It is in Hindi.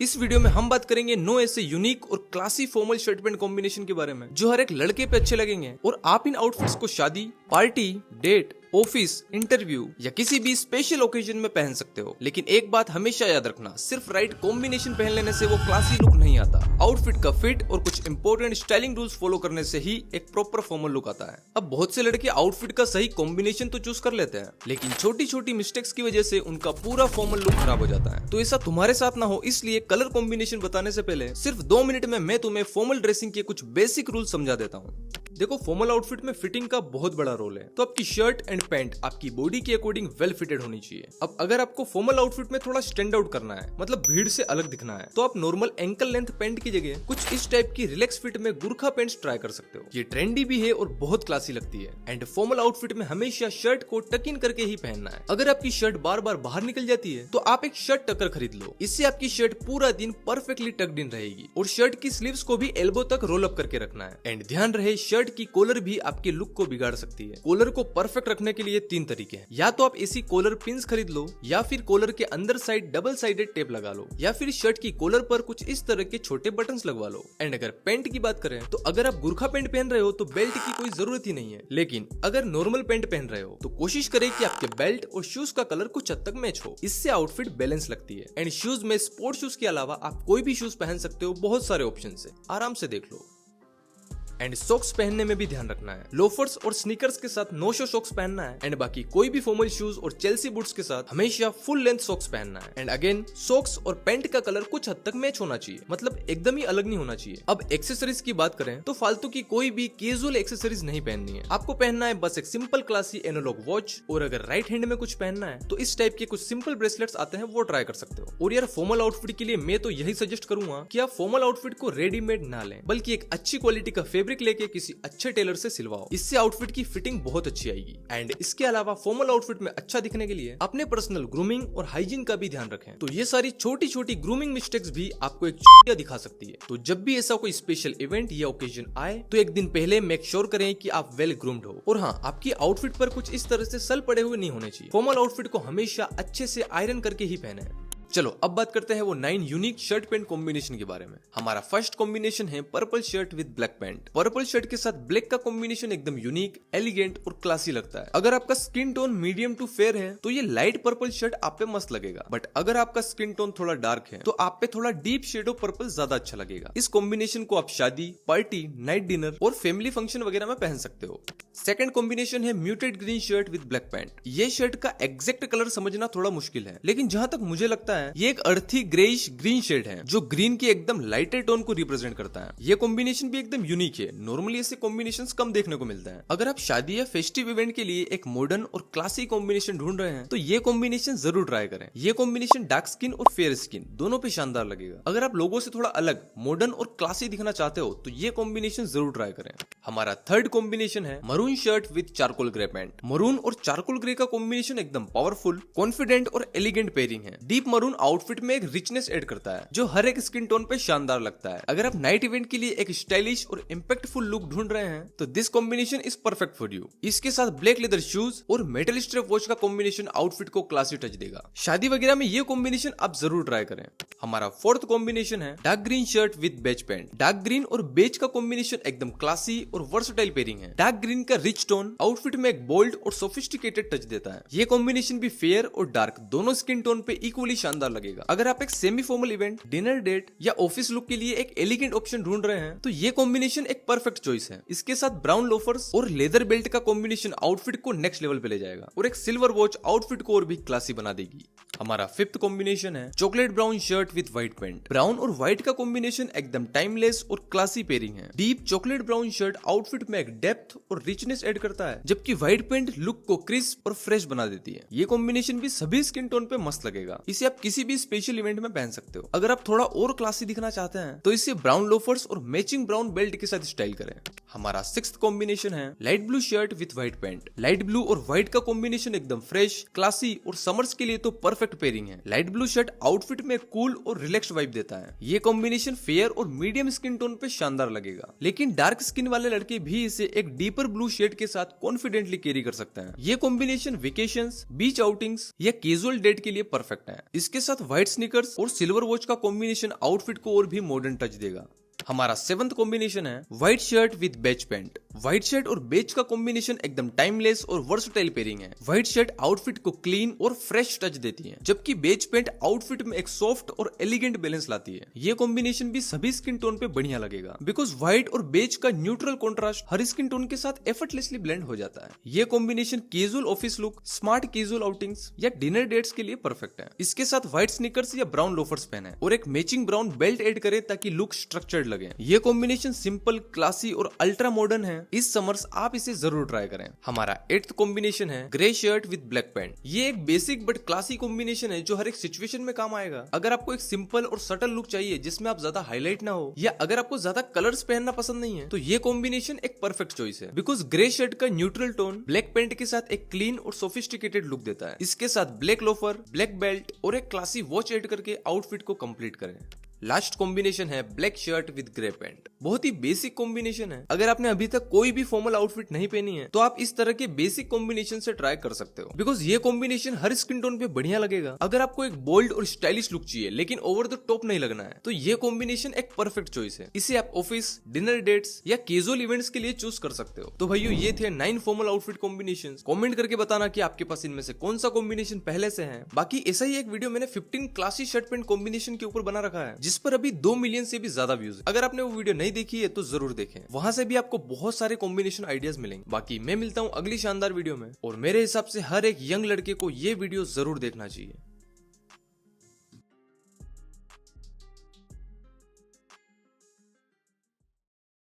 इस वीडियो में हम बात करेंगे 9 ऐसे यूनिक और classy formal shirt pant combination के बारे में जो हर एक लड़के पे अच्छे लगेंगे और आप इन आउटफिट्स को शादी, पार्टी, डेट, ऑफिस, इंटरव्यू या किसी भी स्पेशल ओकेजन में पहन सकते हो। लेकिन एक बात हमेशा याद रखना, सिर्फ राइट कॉम्बिनेशन पहन लेने से वो क्लासी लुक नहीं आता। आउटफिट का फिट और कुछ इंपॉर्टेंट स्टाइलिंग रूल्स फॉलो करने से ही एक प्रॉपर फॉर्मल लुक आता है। अब बहुत से लड़के आउटफिट का सही कॉम्बिनेशन तो चूज कर लेते हैं, लेकिन छोटी छोटी मिस्टेक्स की वजह से उनका पूरा फॉर्मल लुक खराब हो जाता है। तो ऐसा तुम्हारे साथ ना हो, इसलिए कलर कॉम्बिनेशन बताने से पहले सिर्फ 2 मिनट में मैं तुम्हें फॉर्मल ड्रेसिंग के कुछ बेसिक रूल समझा देता हूँ। देखो, फॉर्मल आउटफिट में फिटिंग का बहुत बड़ा रोल है। तो आपकी शर्ट एंड पैंट आपकी बॉडी के अकॉर्डिंग वेल फिटेड होनी चाहिए। अब अगर आपको फॉर्मल आउटफिट में थोड़ा स्टैंड आउट करना है, मतलब भीड़ से अलग दिखना है, तो आप नॉर्मल एंकल लेंथ पैंट की जगह कुछ इस टाइप की रिलैक्स फिट में गुरखा पैंट्स ट्राई कर सकते हो। ये ट्रेंडी भी है और बहुत क्लासी लगती है। एंड फॉर्मल आउटफिट में हमेशा शर्ट को टक इन करके ही पहनना है। अगर आपकी शर्ट बार बार बाहर निकल जाती है तो आप एक शर्ट टकर खरीद लो। इससे आपकी शर्ट पूरा दिन परफेक्टली टक्ड इन रहेगी। और शर्ट की स्लीव्स को भी एल्बो तक रोल अप करके रखना है। एंड ध्यान रहे, शर्ट की कॉलर भी आपके लुक को बिगाड़ सकती है। कॉलर को परफेक्ट रखने के लिए 3 तरीके हैं। या तो आप ऐसी कॉलर पिन्स खरीद लो, या फिर कॉलर के अंदर साइड डबल साइडेड टेप लगा लो, या फिर शर्ट की कॉलर पर कुछ इस तरह के छोटे बटन्स लगवा लो। एंड अगर पैंट की बात करें तो अगर आप गुरखा पैंट पहन रहे हो तो बेल्ट की कोई जरूरत ही नहीं है। लेकिन अगर नॉर्मल पैंट पहन रहे हो तो कोशिश करें कि आपके बेल्ट और शूज का कलर कुछ हद तक मैच हो। इससे आउटफिट बैलेंस लगती है। एंड शूज में स्पोर्ट शूज के अलावा आप कोई भी शूज पहन सकते हो, बहुत सारे ऑप्शन है, आराम से देख लो। एंड सॉक्स पहनने में भी ध्यान रखना है। लोफर्स और स्नीकर्स के साथ नो शो सॉक्स पहनना है। एंड बाकी कोई भी फॉर्मल शूज और चेल्सी बूट्स के साथ हमेशा फुल लेंथ सॉक्स पहनना है। एंड अगेन, सॉक्स और पैंट का कलर कुछ हद तक मैच होना चाहिए, मतलब एकदम ही अलग नहीं होना चाहिए। अब एक्सेसरीज की बात करें तो फालतू की कोई भी कैजुअल एक्सेसरीज नहीं पहननी है। आपको पहनना है बस एक सिंपल क्लासी एनालॉग वॉच, और अगर राइट हैंड में कुछ पहनना है तो इस टाइप के कुछ सिंपल ब्रेसलेट्स आते हैं, वो ट्राई कर सकते हो। और यार, फॉर्मल आउटफिट के लिए मैं तो यही सजेस्ट करूंगा कि आप फॉर्मल आउटफिट को रेडीमेड ना लें, बल्कि एक अच्छी क्वालिटी का फैब्रिक लेके किसी अच्छे टेलर से सिलवाओ। इससे आउटफिट की फिटिंग बहुत अच्छी आएगी। एंड इसके अलावा फॉर्मल आउटफिट में अच्छा दिखने के लिए अपने पर्सनल ग्रूमिंग और हाइजीन का भी ध्यान रखें। तो ये सारी छोटी छोटी ग्रूमिंग मिस्टेक्स भी आपको एक चूतिया दिखा सकती है। तो जब भी ऐसा कोई स्पेशल इवेंट या ओकेजन आए तो एक दिन पहले मेक श्योर करें कि आप वेल ग्रूम्ड हो। और हाँ, आपकी आउटफिट पर कुछ इस तरह से सल पड़े हुए नहीं होने चाहिए। फॉर्मल आउटफिट को हमेशा अच्छे से आयरन करके ही पहने। चलो अब बात करते हैं वो 9 यूनिक शर्ट पैंट कॉम्बिनेशन के बारे में। हमारा फर्स्ट कॉम्बिनेशन है purple shirt with black pant. Purple shirt के साथ ब्लैक का कॉम्बिनेशन एकदम यूनिक, एलिगेंट और क्लासी लगता है। अगर आपका skin tone medium to fair है तो ये लाइट पर्पल शर्ट आप पे मस्त लगेगा। बट अगर आपका स्किन टोन थोड़ा डार्क है तो आप पे थोड़ा डीप शेड ऑफ पर्पल ज्यादा अच्छा लगेगा। इस कॉम्बिनेशन को आप शादी, पार्टी, नाइट डिनर और फैमिली फंक्शन वगैरह में पहन सकते हो। सेकंड कॉम्बिनेशन है muted green shirt with black pant. ये शर्ट का एग्जैक्ट कलर समझना थोड़ा मुश्किल है, लेकिन जहां तक मुझे लगता है ये एक अर्थी ग्रेइश ग्रीन शेड है जो ग्रीन के एकदम लाइटर टोन को रिप्रेजेंट करता है। ये कॉम्बिनेशन भी एकदम यूनिक है। नॉर्मली ऐसे कॉम्बिनेशंस कम देखने को मिलते हैं। अगर आप शादी या फेस्टिव इवेंट के लिए एक मॉडर्न और क्लासी कॉम्बिनेशन ढूंढ रहे हैं तो ये कॉम्बिनेशन जरूर ट्राई करें। ये कॉम्बिनेशन डार्क स्किन और फेयर स्किन दोनों पे शानदार लगेगा। अगर आप लोगों से थोड़ा अलग, मॉडर्न और क्लासी दिखना चाहते हो तो ये कॉम्बिनेशन जरूर ट्राई करें। हमारा थर्ड कॉम्बिनेशन है maroon shirt with charcoal grey pant. Maroon और चारकोल ग्रे का कॉम्बिनेशन एकदम पावरफुल, कॉन्फिडेंट और एलिगेंट पेयरिंग है। डीप मरून आउटफिट में एक रिचनेस ऐड करता है जो हर एक स्किन टोन पे शानदार लगता है। अगर आप नाइट इवेंट के लिए एक स्टाइलिश और इम्पैक्टफुल लुक ढूंढ रहे हैं तो this combination is perfect for you. इसके साथ ब्लैक लेदर शूज और मेटल स्ट्रैप वॉच का कॉम्बिनेशन आउटफिट को क्लासी टच देगा। शादी वगैरह में ये कॉम्बिनेशन आप जरूर ट्राई करें। हमारा फोर्थ कॉम्बिनेशन है dark green shirt with beige pant. Dark green और बेज का कॉम्बिनेशन एकदम क्लासी और वर्सटाइल पेयरिंग है। डार्क ग्रीन का रिच टोन आउटफिट में एक बोल्ड और सोफिस्टिकेटेड टच देता है। ये कॉम्बिनेशन भी फेयर और डार्क दोनों स्किन टोन पे इक्वली शानदार लगेगा। अगर आप एक semi formal event, dinner date या ऑफिस लुक के लिए एक एलिगेंट ऑप्शन ढूंढ रहे हैं तो ये कॉम्बिनेशन एक परफेक्ट चॉइस है। इसके साथ ब्राउन लोफर्स और लेदर बेल्ट का कॉम्बिनेशन आउटफिट को नेक्स्ट लेवल पे ले जाएगा और एक सिल्वर वॉच आउटफिट को और भी क्लासी बना देगी। हमारा फिफ्थ कॉम्बिनेशन है chocolate brown shirt with white pant. Brown और व्हाइट का कॉम्बिनेशन एकदम टाइमलेस और क्लासी पेयरिंग है। Deep chocolate brown shirt outfit में एक डेप्थ और रिचनेस ऐड करता है, जबकि व्हाइट पैंट लुक को क्रिस्प और फ्रेश बना देती है। ये कॉम्बिनेशन भी सभी स्किन टोन पे मस्त लगेगा। इसे आप किसी भी स्पेशल इवेंट में पहन सकते हो। अगर आप थोड़ा और क्लासी दिखना चाहते हैं तो इसे ब्राउन लोफर्स और मैचिंग ब्राउन बेल्ट के साथ स्टाइल करें। हमारा सिक्स्थ कॉम्बिनेशन है light blue shirt with white pant. Light blue और व्हाइट का कॉम्बिनेशन एकदम फ्रेश, क्लासी और समर्स के लिए तो परफेक्ट पेयरिंग है। लाइट ब्लू शर्ट आउटफिट में कूल और रिलैक्स्ड वाइब देता है। ये कॉम्बिनेशन फेयर और मीडियम स्किन टोन पे शानदार लगेगा, लेकिन डार्क स्किन वाले लड़के भी इसे एक डीपर ब्लू शेड के साथ कॉन्फिडेंटली कैरी कर सकते हैं। ये कॉम्बिनेशन वेकेशंस, बीच आउटिंग्स या कैजुअल डेट के लिए परफेक्ट है। इसके इसके साथ व्हाइट स्नीकर्स और सिल्वर वॉच का कॉम्बिनेशन आउटफिट को और भी मॉडर्न टच देगा। हमारा 7th कॉम्बिनेशन है white shirt with beige pant. White shirt और बेज का कॉम्बिनेशन एकदम टाइमलेस और वर्सटाइल पेयरिंग है। व्हाइट शर्ट आउटफिट को क्लीन और फ्रेश टच देती है, जबकि बेज पैंट आउटफिट में एक सॉफ्ट और एलिगेंट बैलेंस लाती है। ये कॉम्बिनेशन भी सभी स्किन टोन पे बढ़िया लगेगा, बिकॉज व्हाइट और बेज का न्यूट्रल कॉन्ट्रास्ट हर स्किन टोन के साथ एफर्टलेसली ब्लेंड हो जाता है। ये combination casual office look, smart casual outings या डिनर डेट्स के लिए परफेक्ट है। इसके साथ व्हाइट स्नीकर्स या ब्राउन लोफर्स पहने और एक मैचिंग ब्राउन बेल्ट ऐड करे ताकि लुक स्ट्रक्चर्ड लगे। ये कॉम्बिनेशन सिंपल, क्लासी और अल्ट्रा मॉडर्न है। इस समर्स आप इसे जरूर ट्राई करें। हमारा 8th कॉम्बिनेशन है grey shirt with black pant. ये एक बेसिक बट क्लासी कॉम्बिनेशन है जो हर एक सिचुएशन में काम आएगा। अगर आपको एक सिंपल और सटल लुक चाहिए जिसमें आप ज्यादा हाईलाइट ना हो, या अगर आपको ज्यादा कलर्स पहनना पसंद नहीं है, तो ये कॉम्बिनेशन एक परफेक्ट चॉइस है, बिकॉज ग्रे शर्ट का न्यूट्रल टोन ब्लैक पैंट के साथ एक क्लीन और सोफिस्टिकेटेड लुक देता है। इसके साथ ब्लैक लोफर, ब्लैक बेल्ट और एक क्लासी वॉच ऐड करके आउटफिट को कंप्लीट करें। लास्ट कॉम्बिनेशन है black shirt with grey pant. बहुत ही बेसिक कॉम्बिनेशन है। अगर आपने अभी तक कोई भी फॉर्मल आउटफिट नहीं पहनी है तो आप इस तरह के बेसिक कॉम्बिनेशन से ट्राई कर सकते हो, बिकॉज ये कॉम्बिनेशन हर स्किन टोन पे बढ़िया लगेगा। अगर आपको एक बोल्ड और स्टाइलिश लुक चाहिए लेकिन ओवर द टॉप नहीं लगना है, तो ये कॉम्बिनेशन एक परफेक्ट चॉइस है। इसे आप ऑफिस, डिनर डेट्स या कैजुअल इवेंट्स के लिए चूज कर सकते हो। तो भाइयों, ये थे 9 फॉर्मल आउटफिट कॉम्बिनेशन। कमेंट करके बताना कि आपके पास इनमें से कौन सा कॉम्बिनेशन पहले से है। बाकी ऐसा ही एक वीडियो मैंने 15 क्लासी शर्ट पैंट कॉम्बिनेशन के ऊपर बना रखा है, जिस पर अभी 2 मिलियन से भी ज्यादा व्यूज। अगर आपने वो वीडियो नहीं देखी है तो जरूर देखें, वहां से भी आपको बहुत सारे कॉम्बिनेशन आइडियाज मिलेंगे। बाकी मैं मिलता हूं अगली शानदार वीडियो में, और मेरे हिसाब से हर एक यंग लड़के को ये वीडियो जरूर देखना चाहिए।